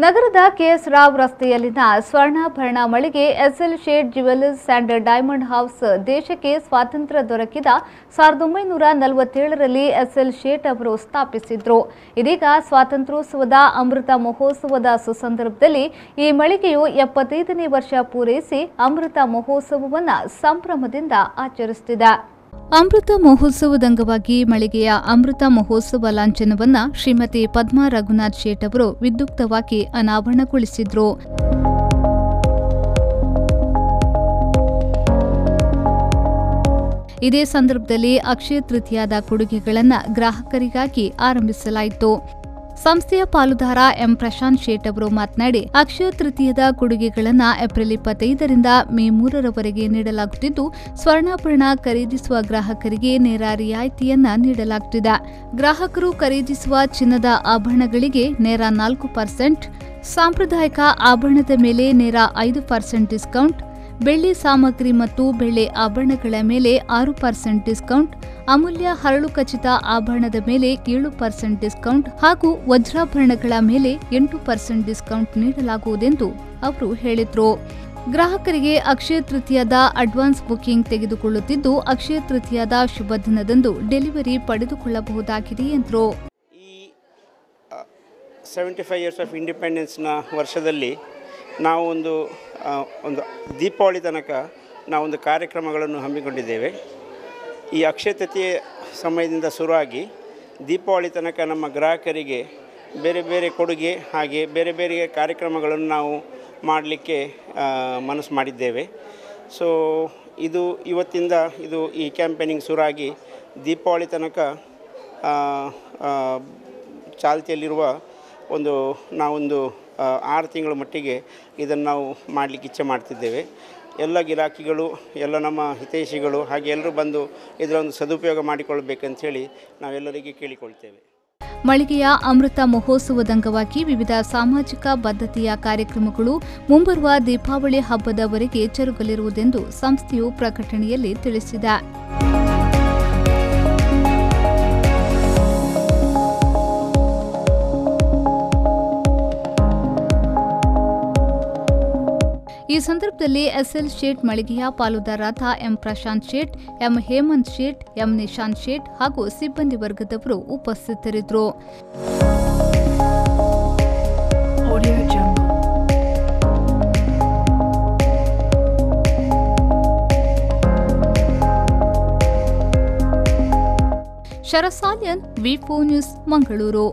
ನಗರದ ಕೆಎಸ್ ರಾವ್ ರಸ್ತೆಯಲ್ಲಿನ ಸ್ವರ್ಣಾಭರಣ ಮಳಿಗೆ S L Shet jewellers and diamond house ದೇಶಕ್ಕೆ ಸ್ವಾತಂತ್ರ್ಯ ದೊರಕಿದ 1947ರಲ್ಲಿ ಎಸ್ಎಲ್ ಶೇಟ್ ಅವರು ಸ್ಥಾಪಿಸಿದ್ರು. ಇದೀಗ ಸ್ವಾತಂತ್ರ್ಯೋತ್ಸವದ ಅಮೃತ ಮಹೋತ್ಸವದ ಸುಸಂದರ್ಭದಲ್ಲಿ ಈ ಮಳಿಗೆಯು 75ನೇ ವರ್ಷ ಪೂರೈಸಿ ಅಮೃತ ಮಹೋತ್ಸವವನ್ನು ಸಂಭ್ರಮದಿಂದ ಆಚರಿಸುತ್ತಿದೆ. ಅಮೃತ ಮಹೋತ್ಸವದ ಅಂಗವಾಗಿ ಮಳಿಗೆಯ ಅಮೃತ ಮಹೋತ್ಸವ ಲಾಂಛನವನ್ನು ಶ್ರೀಮತಿ ಪದ್ಮಾ ರಘುನಾಥ್ ಶೇಟ್ ಅವರು ವಿದ್ಯುಕ್ತವಾಗಿ ಅನಾವರಣಗೊಳಿಸಿದರು. ಇದೇ ಸಂದರ್ಭದಲ್ಲಿ ಅಕ್ಷಯ ತೃತೀಯದ ಕೊಡುಗೆಗಳನ್ನು ಗ್ರಾಹಕರಿಗಾಗಿ ಆರಂಭಿಸಲಾಯಿತು. ಸಂಸ್ಥೆಯ ಪಾಲುದಾರ ಎಂ ಪ್ರಶಾಂತ್ ಶೇಟ್ ಅವರು ಮಾತನಾಡಿ, ಅಕ್ಷಯ ತೃತೀಯದ ಕೊಡುಗೆಗಳನ್ನು ಏಪ್ರಿಲ್ 25ರಿಂದ ಮೇ 3ರವರೆಗೆ ನೀಡಲಾಗುತ್ತಿದ್ದು, ಸ್ವರ್ಣಾಭರಣ ಖರೀದಿಸುವ ಗ್ರಾಹಕರಿಗೆ ನೇರ ರಿಯಾಯಿತಿಯನ್ನ ನೀಡಲಾಗುತ್ತಿದೆ. ಗ್ರಾಹಕರು ಖರೀದಿಸುವ ಚಿನ್ನದ ಆಭರಣಗಳಿಗೆ ನೇರ 4%, ಸಾಂಪ್ರದಾಯಿಕ ಆಭರಣದ ಮೇಲೆ ನೇರ 5% ಡಿಸ್ಕೌಂಟ್, ಬೆಳ್ಳಿ ಸಾಮಗ್ರಿ ಮತ್ತು ಬೆಳ್ಳಿ ಆಭರಣಗಳ ಮೇಲೆ 6% ಡಿಸ್ಕೌಂಟ್, ಅಮೂಲ್ಯ ಹರಳು ಖಚಿತ ಆಭರಣದ ಮೇಲೆ 7% ಡಿಸ್ಕೌಂಟ್ ಹಾಗೂ ವಜ್ರಾಭರಣಗಳ ಮೇಲೆ 8% ಡಿಸ್ಕೌಂಟ್ ನೀಡಲಾಗುವುದೆಂದು ಅವರು ಹೇಳಿದರು. ಗ್ರಾಹಕರಿಗೆ ಅಕ್ಷಯ ತೃತೀಯದ ಅಡ್ವಾನ್ಸ್ ಬುಕಿಂಗ್ ತೆಗೆದುಕೊಳ್ಳುತ್ತಿದ್ದು, ಅಕ್ಷಯ ತೃತೀಯದ ಶುಭ ದಿನದಂದು ಡೆಲಿವರಿ ಪಡೆದುಕೊಳ್ಳಬಹುದಾಗಿದೆ ಎಂದರು. ಈ 75 ಇಯರ್ಸ್ ಆಫ್ ಇಂಡಿಪೆಂಡೆನ್ಸ್ನ ವರ್ಷದಲ್ಲಿ ನಾವು ಒಂದು ದೀಪಾವಳಿ ತನಕ ನಾವೊಂದು ಕಾರ್ಯಕ್ರಮಗಳನ್ನು ಹಮ್ಮಿಕೊಂಡಿದ್ದೇವೆ. ಈ ಅಕ್ಷಯ ತೃತೀಯ ಸಮಯದಿಂದ ಶುರುವಾಗಿ ದೀಪಾವಳಿ ತನಕ ನಮ್ಮ ಗ್ರಾಹಕರಿಗೆ ಬೇರೆ ಬೇರೆ ಕೊಡುಗೆ ಹಾಗೆ ಬೇರೆ ಬೇರೆ ಕಾರ್ಯಕ್ರಮಗಳನ್ನು ನಾವು ಮಾಡಲಿಕ್ಕೆ ಮನಸ್ಸು ಮಾಡಿದ್ದೇವೆ. ಸೊ ಇವತ್ತಿಂದ ಈ ಕ್ಯಾಂಪೇನಿಂಗ್ ಶುರುವಾಗಿ ದೀಪಾವಳಿ ತನಕ ಚಾಲ್ತಿಯಲ್ಲಿರುವ ನಾವೊಂದು 6 ತಿಂಗಳ ಮಟ್ಟಿಗೆ ಇದನ್ನು ನಾವು ಮಾಡಲಿಕ್ಕೆ ಇಚ್ಛೆ ಮಾಡ್ತಿದ್ದೇವೆ. ಎಲ್ಲ ಗಿರಾಕಿಗಳು, ಎಲ್ಲ ನಮ್ಮ ಹಿತೈಷಿಗಳು ಹಾಗೆ ಎಲ್ಲರೂ ಬಂದು ಇದರ ಒಂದು ಸದುಪಯೋಗ ಮಾಡಿಕೊಳ್ಳಬೇಕಂತೇಳಿ ನಾವೆಲ್ಲರಿಗೆ ಕೇಳಿಕೊಳ್ತೇವೆ. ಮಳಿಗೆಯ ಅಮೃತ ಮಹೋತ್ಸವದ ಅಂಗವಾಗಿ ವಿವಿಧ ಸಾಮಾಜಿಕ ಬದ್ಧತೆಯ ಕಾರ್ಯಕ್ರಮಗಳು ಮುಂಬರುವ ದೀಪಾವಳಿ ಹಬ್ಬದವರೆಗೆ ಜರುಗಲಿರುವುದೆಂದು ಸಂಸ್ಥೆಯು ಪ್ರಕಟಣೆಯಲ್ಲಿ ತಿಳಿಸಿದೆ. ಈ ಸಂದರ್ಭದಲ್ಲಿ ಎಸ್ಎಲ್ ಶೇಟ್ ಮಳಿಗೆಯ ಪಾಲುದಾರರಾದ ಎಂ ಪ್ರಶಾಂತ್ ಶೇಟ್, ಎಂ ಹೇಮಂತ್ ಶೇಟ್, ಎಂ ನಿಶಾಂತ್ ಶೇಟ್ ಹಾಗೂ ಸಿಬ್ಬಂದಿ ವರ್ಗದವರು ಉಪಸ್ಥಿತರಿದ್ದರು. ಶರಸಾಲ್ಯನ್, ವಿ4 ನ್ಯೂಸ್, ಮಂಗಳೂರು.